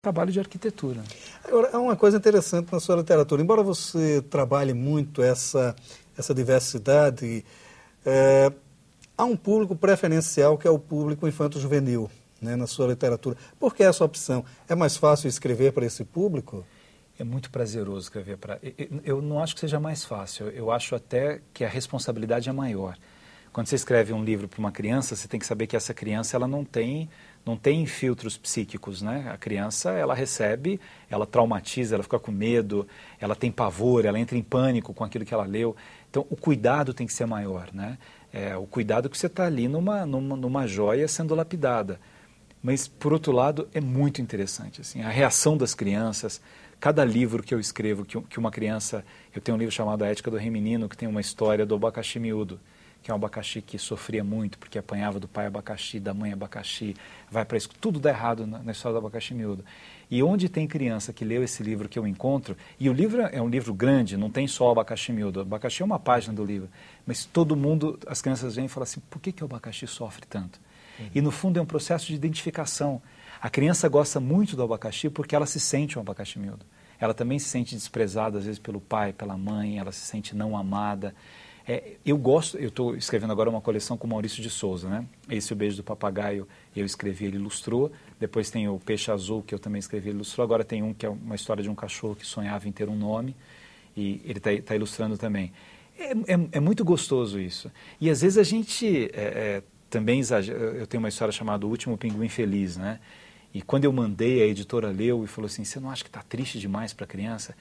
trabalho de arquitetura. Agora, há uma coisa interessante na sua literatura. Embora você trabalhe muito essa diversidade, há um público preferencial que é o público infanto-juvenil, né, na sua literatura. Por que essa opção? É mais fácil escrever para esse público? É muito prazeroso escrever para... Eu não acho que seja mais fácil, eu acho até que a responsabilidade é maior. Quando você escreve um livro para uma criança, você tem que saber que essa criança ela não tem filtros psíquicos, né? A criança, ela recebe, ela traumatiza, ela fica com medo, ela tem pavor, ela entra em pânico com aquilo que ela leu. Então, o cuidado tem que ser maior, né? O cuidado que você está ali numa joia sendo lapidada. Mas, por outro lado, é muito interessante, assim, a reação das crianças. Cada livro que eu escrevo, que uma criança... Eu tenho um livro chamado A Ética do Rei Menino, que tem uma história do abacaxi miúdo, que é um abacaxi que sofria muito, porque apanhava do pai abacaxi, da mãe abacaxi, vai para isso, tudo dá errado na história do abacaxi miúdo. E onde tem criança que leu esse livro que eu encontro, e o livro é um livro grande, não tem só o abacaxi miúdo, o abacaxi é uma página do livro, mas todo mundo, as crianças vêm e falam assim, por que o abacaxi sofre tanto? E no fundo é um processo de identificação. A criança gosta muito do abacaxi porque ela se sente um abacaxi miúdo. Ela também se sente desprezada, às vezes, pelo pai, pela mãe, ela se sente não amada. Eu estou escrevendo agora uma coleção com o Maurício de Souza, né? Esse O Beijo do Papagaio, eu escrevi, ele ilustrou. Depois tem o Peixe Azul, que eu também escrevi, ele ilustrou. Agora tem um que é uma história de um cachorro que sonhava em ter um nome, e ele está ilustrando também. É muito gostoso isso. E às vezes a gente também exagera. Eu tenho uma história chamada O Último Pinguim Feliz, né? E quando eu mandei, a editora leu e falou assim, você não acha que está triste demais para a criança?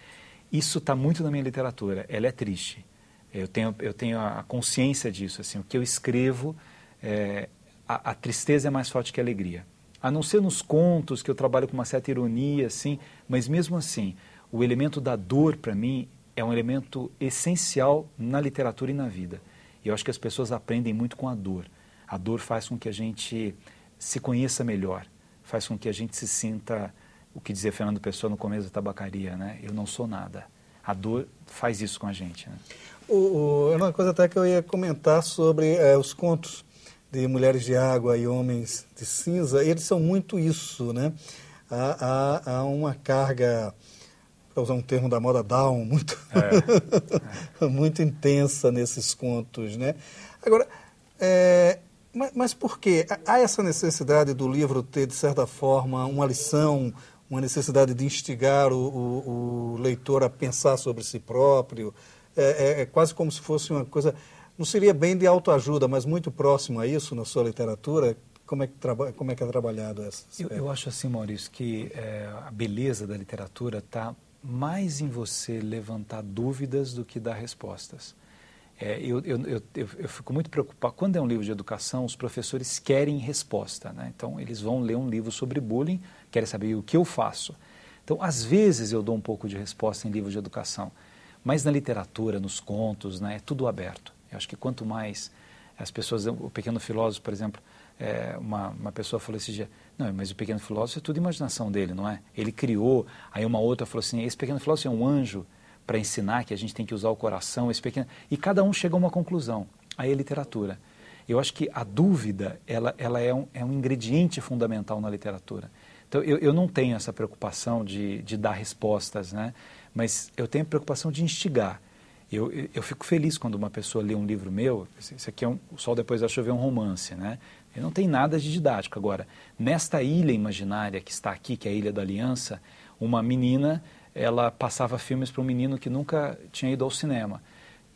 Isso está muito na minha literatura, ela é triste. Eu tenho a consciência disso, assim, o que eu escrevo, a tristeza é mais forte que a alegria. A não ser nos contos, que eu trabalho com uma certa ironia, assim, mas mesmo assim, o elemento da dor, para mim, é um elemento essencial na literatura e na vida. E eu acho que as pessoas aprendem muito com a dor. A dor faz com que a gente se conheça melhor, faz com que a gente se sinta, o que dizia Fernando Pessoa no começo da tabacaria, né? Eu não sou nada. A dor faz isso com a gente, né? Uma coisa até que eu ia comentar sobre os contos de Mulheres de Água e Homens de Cinza, eles são muito isso, né? Há uma carga, para usar um termo da moda down, muito intensa nesses contos, né? Agora, mas por quê? Há essa necessidade do livro ter, de certa forma, uma lição, uma necessidade de instigar o leitor a pensar sobre si próprio? É quase como se fosse uma coisa, não seria bem de autoajuda, mas muito próximo a isso na sua literatura. Como é que é trabalhado essa? Eu acho assim, Maurício, que a beleza da literatura está mais em você levantar dúvidas do que dar respostas. Eu fico muito preocupado. Quando é um livro de educação, os professores querem resposta, né? Então, eles vão ler um livro sobre bullying, querem saber o que eu faço. Então, às vezes eu dou um pouco de resposta em livros de educação. Mas na literatura, nos contos, né, é tudo aberto. Eu acho que quanto mais as pessoas... O Pequeno Filósofo, por exemplo, uma pessoa falou esse dia, não, mas o Pequeno Filósofo é tudo imaginação dele, não é? Ele criou, aí uma outra falou assim, esse Pequeno Filósofo é um anjo para ensinar que a gente tem que usar o coração, e cada um chega a uma conclusão. Aí é literatura. Eu acho que a dúvida, ela é um ingrediente fundamental na literatura. Então, eu não tenho essa preocupação de dar respostas, né? Mas eu tenho a preocupação de instigar. Eu fico feliz quando uma pessoa lê um livro meu, esse aqui O Sol Depois da Chuva é um romance, né? Ele não tem nada de didático. Agora, nesta ilha imaginária que está aqui, que é a Ilha da Aliança, uma menina, ela passava filmes para um menino que nunca tinha ido ao cinema.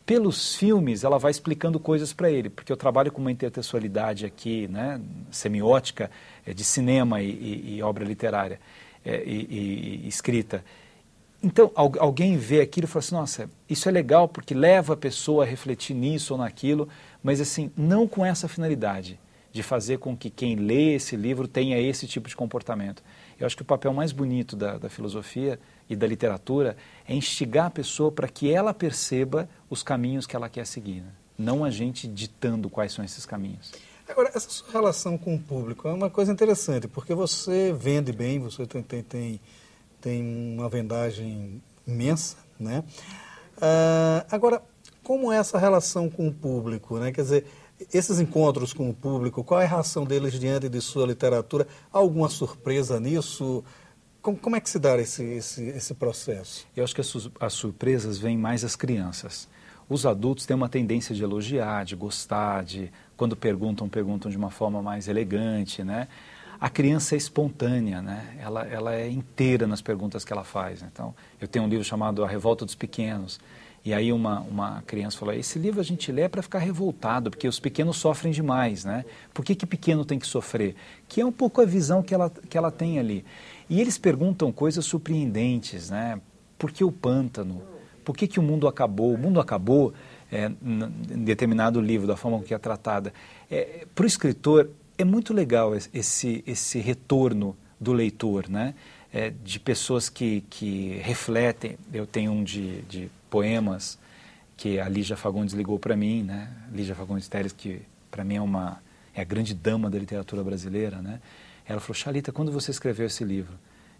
Pelos filmes, ela vai explicando coisas para ele, porque eu trabalho com uma intertextualidade aqui, né, semiótica, de cinema e obra literária e escrita. Então, alguém vê aquilo e fala assim, nossa, isso é legal porque leva a pessoa a refletir nisso ou naquilo, mas assim, não com essa finalidade de fazer com que quem lê esse livro tenha esse tipo de comportamento. Eu acho que o papel mais bonito da filosofia e da literatura é instigar a pessoa para que ela perceba os caminhos que ela quer seguir, né? Não a gente ditando quais são esses caminhos. Agora, essa sua relação com o público é uma coisa interessante, porque você vende bem, você tem uma vendagem imensa, né? Agora, como é essa relação com o público, né? Quer dizer, esses encontros com o público, qual é a reação deles diante de sua literatura? Há alguma surpresa nisso? Como é que se dá esse processo? Eu acho que as surpresas vêm mais às crianças. Os adultos têm uma tendência de elogiar, de gostar, quando perguntam de uma forma mais elegante, né? A criança é espontânea, né? Ela é inteira nas perguntas que ela faz. Então, eu tenho um livro chamado A Revolta dos Pequenos, e aí uma criança falou, esse livro a gente lê para ficar revoltado, porque os pequenos sofrem demais, né? Por que pequeno tem que sofrer? Que é um pouco a visão que ela tem ali. E eles perguntam coisas surpreendentes, né? Por que o pântano? Por que o mundo acabou? O mundo acabou, em determinado livro, da forma que é tratada. Para o escritor, é muito legal esse retorno do leitor, né? De pessoas que refletem. Eu tenho um de poemas que a Lígia Fagundes ligou para mim, né? Lígia Fagundes Telles, que para mim é a grande dama da literatura brasileira, né? Ela falou, Chalita, quando você escreveu esse livro?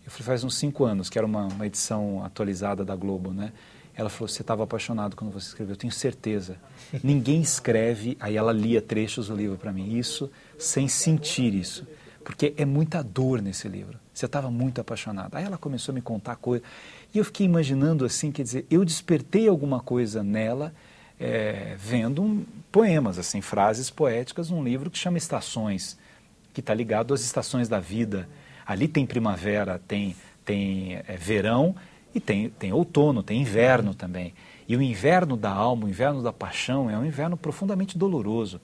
Eu falei, faz uns 5 anos, que era uma edição atualizada da Globo, né? Ela falou, você estava apaixonado quando você escreveu, eu tenho certeza. Ninguém escreve, aí ela lia trechos do livro para mim, isso sem sentir isso, porque é muita dor nesse livro. Você estava muito apaixonado. Aí ela começou a me contar coisas, e eu fiquei imaginando assim, quer dizer, eu despertei alguma coisa nela, vendo poemas, assim, frases poéticas num livro que chama Estações, que está ligado às estações da vida. Ali tem primavera, tem verão, e tem outono, tem inverno também. E o inverno da alma, o inverno da paixão, é um inverno profundamente doloroso.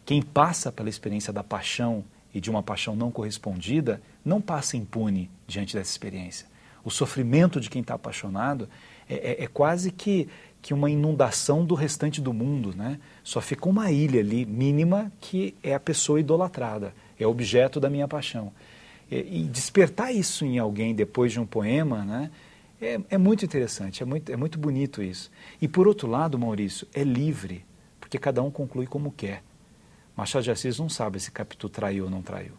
Quem passa pela experiência da paixão e de uma paixão não correspondida, não passa impune diante dessa experiência. O sofrimento de quem está apaixonado é quase que uma inundação do restante do mundo, né? Só fica uma ilha ali, mínima, que é a pessoa idolatrada, é objeto da minha paixão. E despertar isso em alguém depois de um poema, né? É muito interessante, é muito bonito isso. E por outro lado, Maurício, é livre, porque cada um conclui como quer. Machado de Assis não sabe se Capitu traiu ou não traiu.